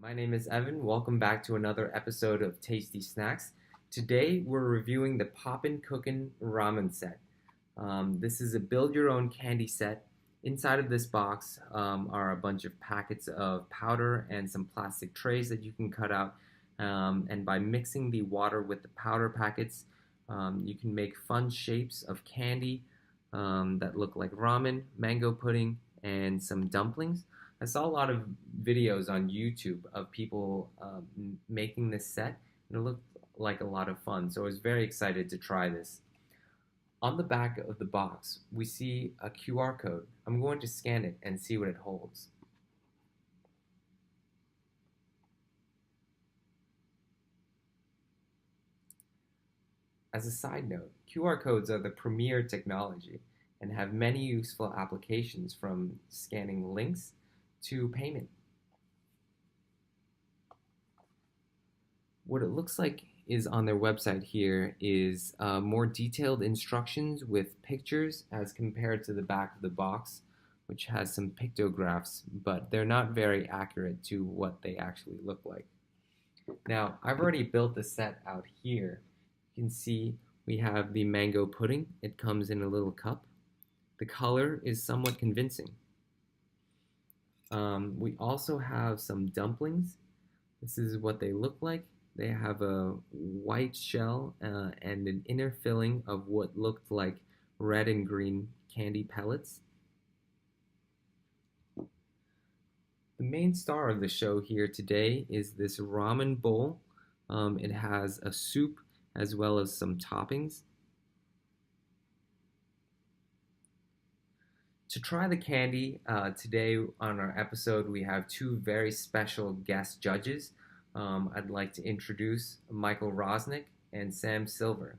My name is Evan. Welcome back to another episode of Tasty Snacks. Today we're reviewing the Popin Cookin Ramen set. This is a build-your-own candy set. Inside of this box are a bunch of packets of powder and some plastic trays that you can cut out. And by mixing the water with the powder packets, you can make fun shapes of candy that look like ramen, mango pudding, and some dumplings. I saw a lot of videos on YouTube of people making this set, and it looked like a lot of fun. So I was very excited to try this. On the back of the box, we see a QR code. I'm going to scan it and see what it holds. As a side note, QR codes are the premier technology and have many useful applications from scanning links to payment. What it looks like is on their website here is more detailed instructions with pictures as compared to the back of the box, which has some pictographs, but they're not very accurate to what they actually look like. Now, I've already built the set out here. You can see we have the mango pudding. It comes in a little cup. The color is somewhat convincing. We also have some dumplings. This is what they look like. They have a white shell and an inner filling of what looked like red and green candy pellets. The main star of the show here today is this ramen bowl. It has a soup as well as some toppings. To try the candy, today on our episode we have two very special guest judges. I'd like to introduce Michael Rosnick and Sam Silver.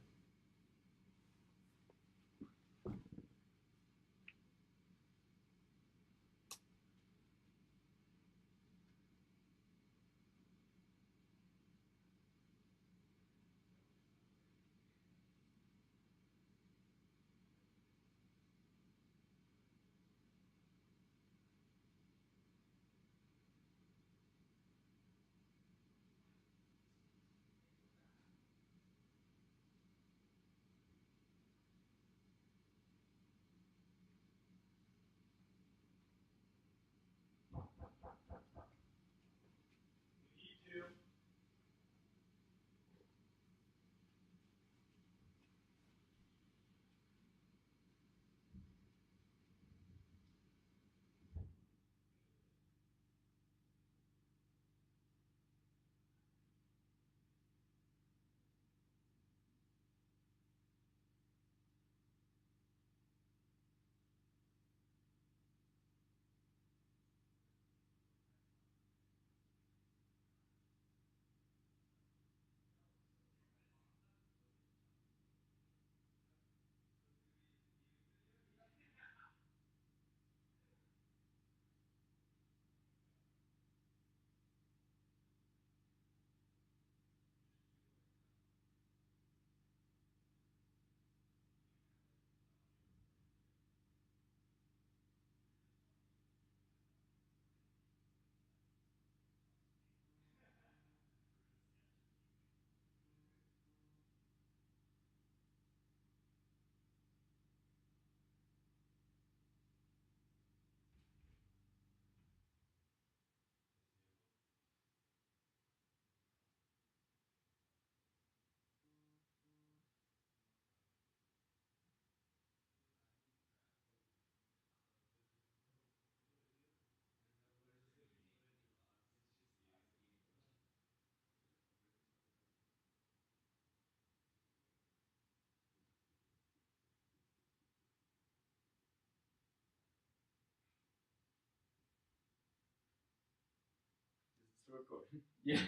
Still recording. Yeah.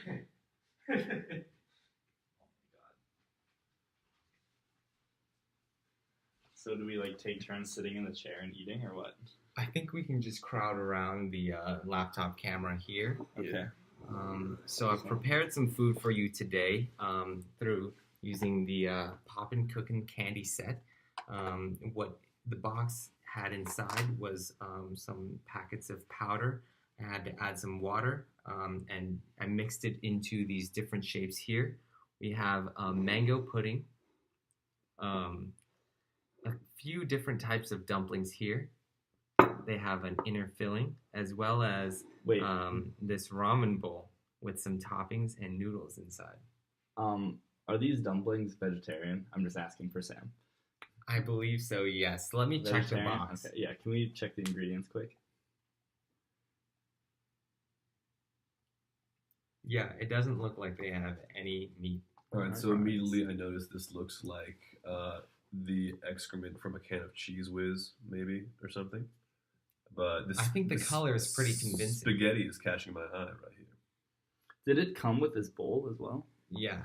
So do we like take turns sitting in the chair and eating, or what? I think we can just crowd around the laptop camera here. Okay. So I've prepared some food for you today through using the Popin Cookin candy set. What the box had inside was some packets of powder. I had to add some water. and I mixed it into these different shapes here. We have mango pudding, a few different types of dumplings here. They have an inner filling as well as this ramen bowl with some toppings and noodles inside. Are these dumplings vegetarian? I'm just asking for Sam. I believe so, yes. Let me check the box. Okay, yeah, can we check the ingredients quick? Yeah, it doesn't look like they have any meat. Alright, so immediately I noticed this looks like the excrement from a can of Cheese Whiz, maybe, or something. But I think the color is pretty convincing. Spaghetti is catching my eye right here. Did it come with this bowl as well? Yeah.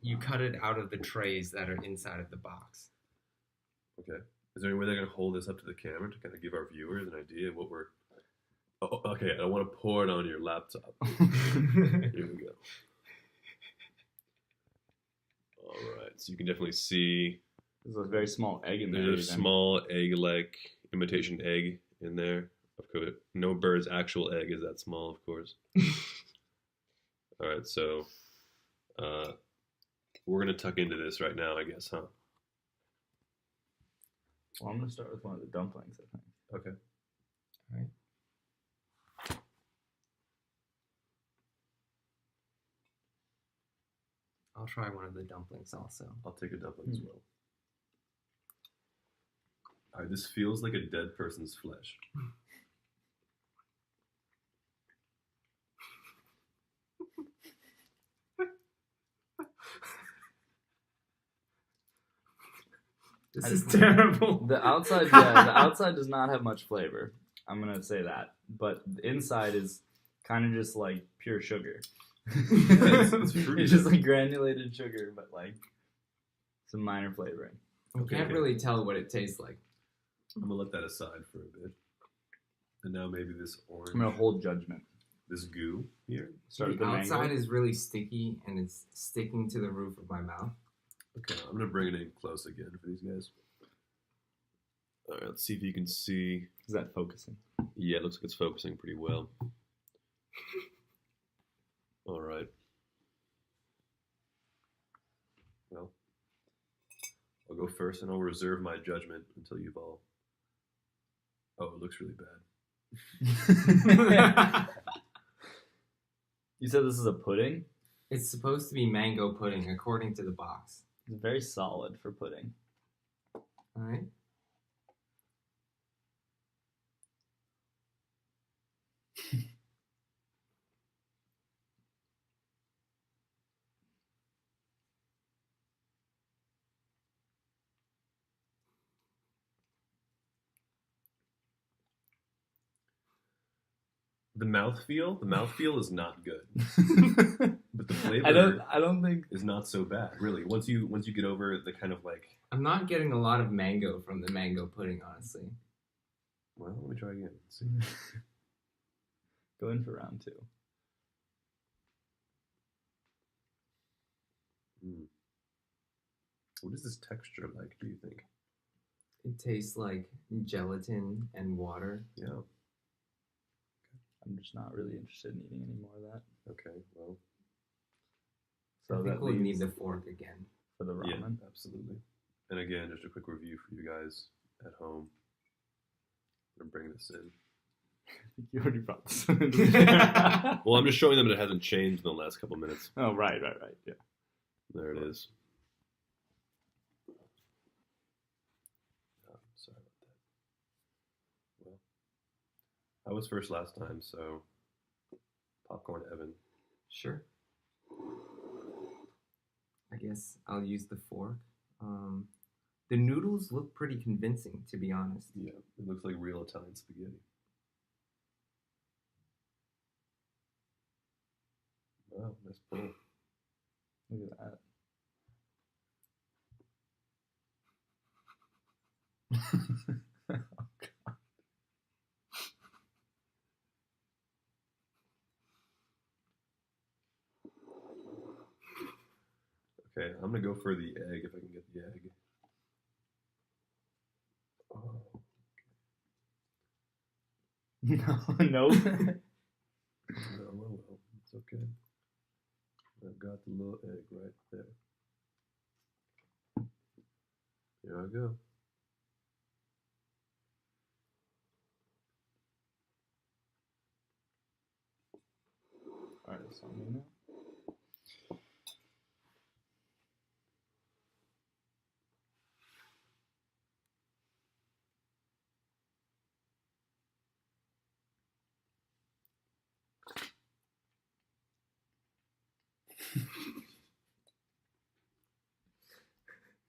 You cut it out of the trays that are inside of the box. Okay. Is there any way they're going to hold this up to the camera to kind of give our viewers an idea of what we're... Oh, okay, I want to pour it on your laptop. Here we go. Alright, so you can definitely see... There's a very small egg in there. There's a small egg-like imitation egg in there. Of course, no bird's actual egg is that small, of course. Alright, so... we're going to tuck into this right now, I guess, huh? Well, I'm going to start with one of the dumplings, I think. Okay. All right. I'll try one of the dumplings also. I'll take a dumpling as well. Alright, this feels like a dead person's flesh. This is terrible. The outside does not have much flavor. I'm gonna say that, but the inside is kind of just like pure sugar. It's just like granulated sugar, but like some minor flavoring. You can't really tell what it tastes like. I'm gonna let that aside for a bit, and now maybe this orange. I'm gonna hold judgment. This goo here. The outside is really sticky and it's sticking to the roof of my mouth. Okay, I'm gonna bring it in close again for these guys. All right, let's see if you can see. Is that focusing? Yeah, it looks like it's focusing pretty well. All right. Well, I'll go first, and I'll reserve my judgment until you've all. Oh, it looks really bad. You said this is a pudding? It's supposed to be mango pudding, according to the box. It's very solid for pudding. All right. The mouthfeel is not good. But the flavor I don't think is not so bad, really. Once you get over the kind of like... I'm not getting a lot of mango from the mango pudding, honestly. Well, let me try again. Let's see. Go in for round two. What is this texture like, do you think? It tastes like gelatin and water. Yeah. I'm just not really interested in eating any more of that. Okay, well. So I think we'll need the fork again. For the ramen? Yeah, absolutely. And again, just a quick review for you guys at home. I'm going to bring this in. I think you already brought this. Well, I'm just showing them that it hasn't changed in the last couple minutes. Oh, right. Yeah. There it is. Oh, sorry about that. Well, I was first last time, so popcorn Evan. Sure. I guess I'll use the fork. The noodles look pretty convincing, to be honest. Yeah, it looks like real Italian spaghetti. Wow, nice pull. Look at that. Oh, God. Okay, I'm gonna go for the egg if I can get the egg. Oh. No. No, well. It's okay. I've got the little egg right there. Here I go. Alright, so I'm gonna.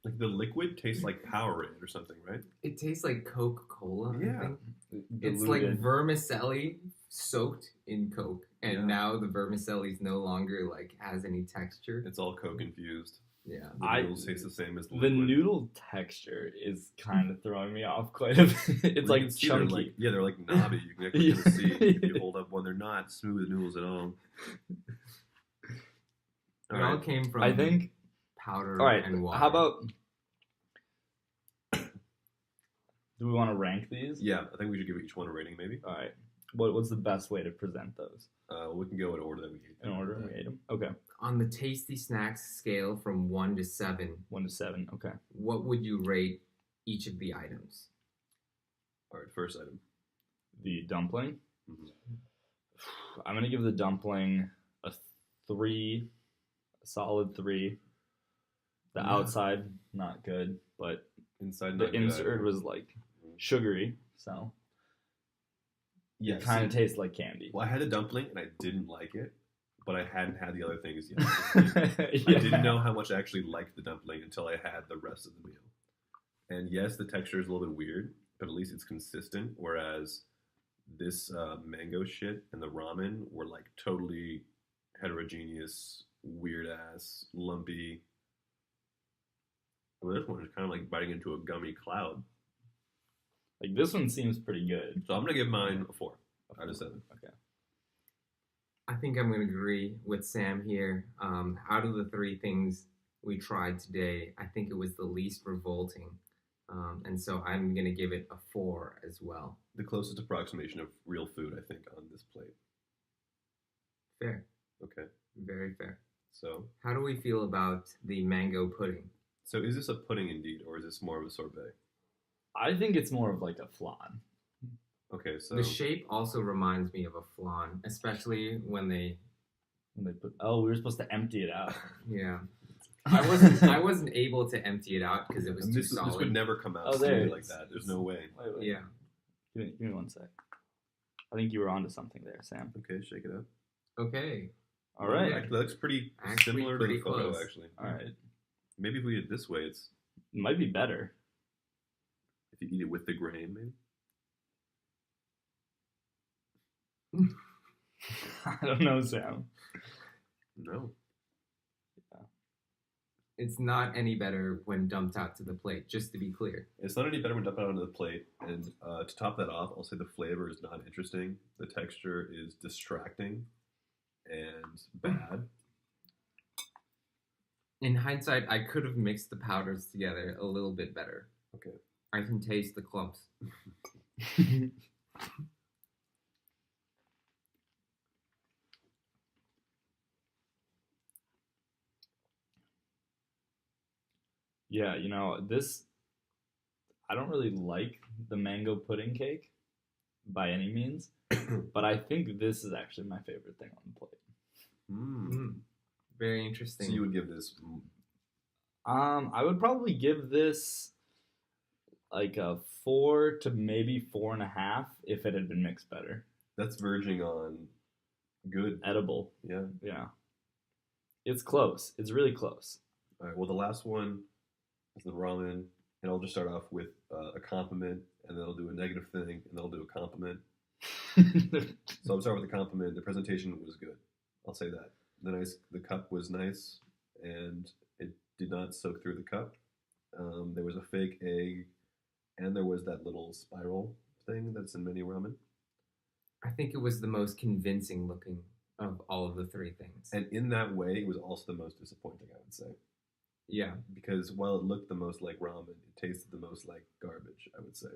Like the liquid tastes like Powerade or something, right? It tastes like Coca-Cola. Yeah. I think. It's like vermicelli soaked in Coke, and now the vermicelli is no longer like has any texture. It's all Coke infused. Yeah. The noodles taste the same as the The liquid. noodle texture is kind of throwing me off quite a bit. It's like chunky. They're like knobby. You can actually kind of see if you hold up one. They're not smooth noodles at all. It all came from I think powder All right, and water. how about? Do we want to rank these? Yeah, I think we should give each one a rating, maybe. All right. What's the best way to present those? We can go in order that we ate In them. order we ate them. Okay. On the tasty snacks scale from 1 to 7, 1 to 7. Okay. what would you rate each of the items? All right, first item. The dumpling. Mhm. I'm gonna give the dumpling a 3, a solid 3. The Yeah. outside not good, but Inside, the not good insert either. was like sugary, so Yes. it kind of tastes like candy. Well, I had a dumpling and I didn't like it, but I hadn't had the other things yet. Yeah. I didn't know how much I actually liked the dumpling until I had the rest of the meal. And yes, the texture is a little bit weird, but at least it's consistent. Whereas this mango shit and the ramen were like totally heterogeneous, weird ass, lumpy. Well, this one is kind of like biting into a gummy cloud. Like this one seems pretty good. So I'm gonna give mine a 4 out of 7. Okay. I think I'm going to agree with Sam here. Out of the 3 things we tried today, I think it was the least revolting. And so I'm going to give it a 4 as well. The closest approximation of real food, I think, on this plate. Fair. Okay, Very fair. so How do we feel about the mango pudding? is this a pudding indeed, or is this more of a sorbet? I think it's more of like a flan. Okay, so The shape also reminds me of a flan, especially when they, When they put, oh, we were supposed to empty it out. yeah. I wasn't able to empty it out because it was too this solid. would never come out Oh, there slowly it like is. that. There's no way. Wait. Yeah. Give me 1 sec. I think you were onto something there, Sam. Okay, shake it up. Okay. All right. Actually, that looks pretty Actually similar pretty to the photo. close. Actually, All right. maybe if we eat it this way, it's It might be better. if you eat it with the grain, maybe. I don't know, Sam. No, It's not any better when dumped out to the plate, just to be clear. it's not any better when dumped out onto the plate. And to top that off, I'll say the flavor is not interesting. The texture is distracting and bad. In hindsight, I could have mixed the powders together a little bit better. Okay. I can taste the clumps. Yeah, this, I don't really like the mango pudding cake by any means, but I think this is actually my favorite thing on the plate. Mm. Very interesting. So you would give this I would probably give this like a 4 to maybe 4.5 if it had been mixed better. that's verging on good. Edible. Yeah. Yeah. It's close. It's really close. All right. Well, the last one is the ramen, and I'll just start off with a compliment, and then I'll do a negative thing, and then I'll do a compliment. So I'll start with the compliment. The presentation was good. I'll say that. The cup was nice, and it did not soak through the cup. There was a fake egg, and there was that little spiral thing that's in many ramen. I think it was the most convincing looking of all of the 3 things. And in that way, it was also the most disappointing, I would say. Yeah. Because while it looked the most like ramen, it tasted the most like garbage, I would say.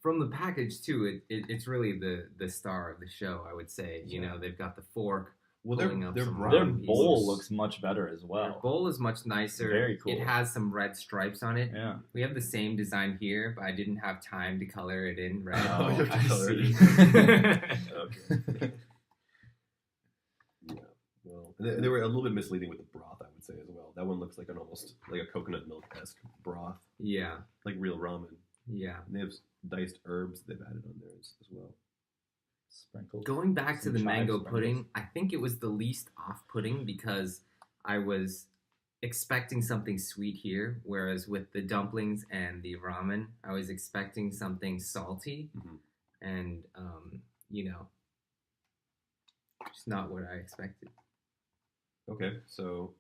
From the package too, it's really the star of the show. I would say. You know, they've got the fork. Well, Pulling up some Their ramen bowl pieces. looks much better as Their well. bowl is much nicer. Very cool. It has some red stripes on it. Yeah. We have the same design here, but I didn't have time to color it in red. Oh, you have to I color it see. Okay. Yeah. Well, they were a little bit misleading with the broth, I would say as well. That one looks like almost like a coconut milk-esque broth, Yeah, like real ramen. yeah. And they have diced herbs they've added on there as well. Sprinkles. Going back to Some the chive mango sprinkles. pudding, I think it was the least off-putting because I was expecting something sweet here, whereas with the dumplings and the ramen, I was expecting something salty, Mhm. and you know, just not what I expected. Okay, so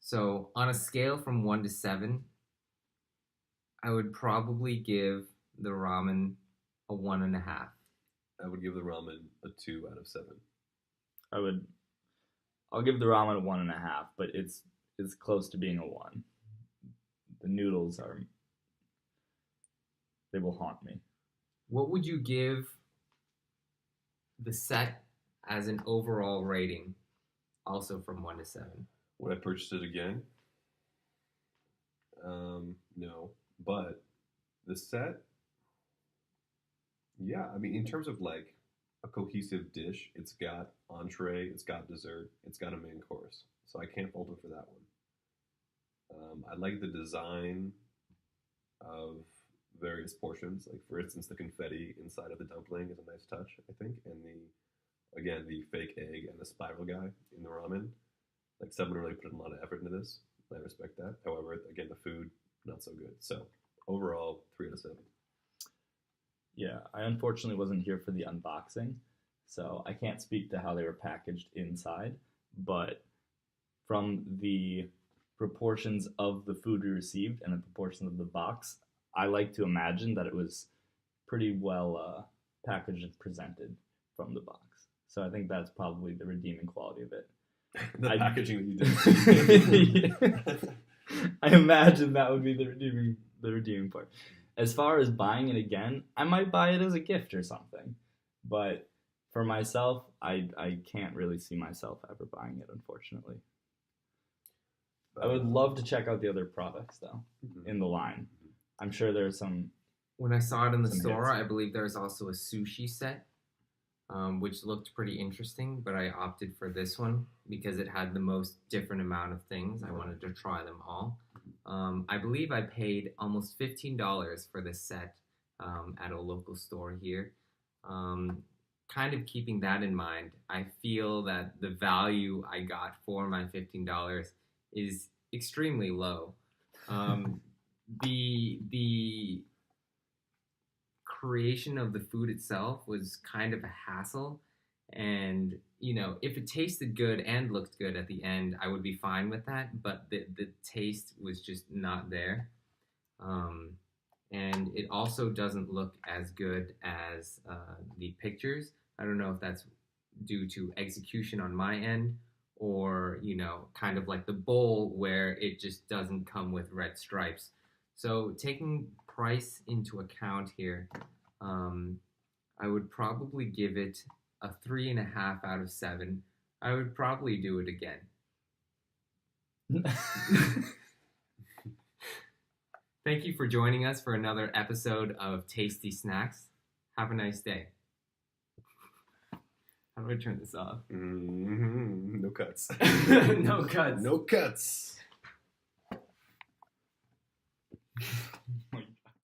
So on a scale from 1 to 7, I would probably give the ramen a 1.5. I would give the ramen a 2 out of 7. I'll give the ramen a 1.5, but it's close to being a 1. The noodles they will haunt me. What would you give the set as an overall rating, also from 1 to 7? Would I purchase it again? No, but the set, yeah. I mean, in terms of like a cohesive dish, it's got entree, it's got dessert, it's got a main course. So I can't fault it for that one. I like the design of various portions. Like for instance, the confetti inside of the dumpling is a nice touch, I think, and the fake egg and the spiral guy in the ramen. Like someone really put a lot of effort into this. I respect that. However, again, the food not so good. So overall, 3 out of 7. Yeah, I unfortunately wasn't here for the unboxing, so I can't speak to how they were packaged inside, but from the proportions of the food we received and the proportions of the box, I like to imagine that it was pretty well packaged and presented from the box. So I think that's probably the redeeming quality of it. The packaging that you did. I imagine that would be the redeeming part. As far as buying it again, I might buy it as a gift or something. But for myself, I can't really see myself ever buying it, unfortunately. I would love to check out the other products, though, in the line. I'm sure there's some... When I saw it in the Some store, hits. I believe there's also a sushi set, which looked pretty interesting, but I opted for this one because it had the most different amount of things. I wanted to try them all. I believe I paid almost $15 for this set at a local store here. Kind of keeping that in mind, I feel that the value I got for my $15 is extremely low. The creation of the food itself was kind of a hassle, and you know, if it tasted good and looked good at the end, I would be fine with that, but the taste was just not there. And it also doesn't look as good as the pictures. I don't know if that's due to execution on my end, or you know, kind of like the bowl where it just doesn't come with red stripes. So taking price into account here, I would probably give it a 3.5 out of 7. I would probably do it again. Thank you for joining us for another episode of Tasty Snacks. Have a nice day. How do I turn this off? No cuts. No cuts. No cuts.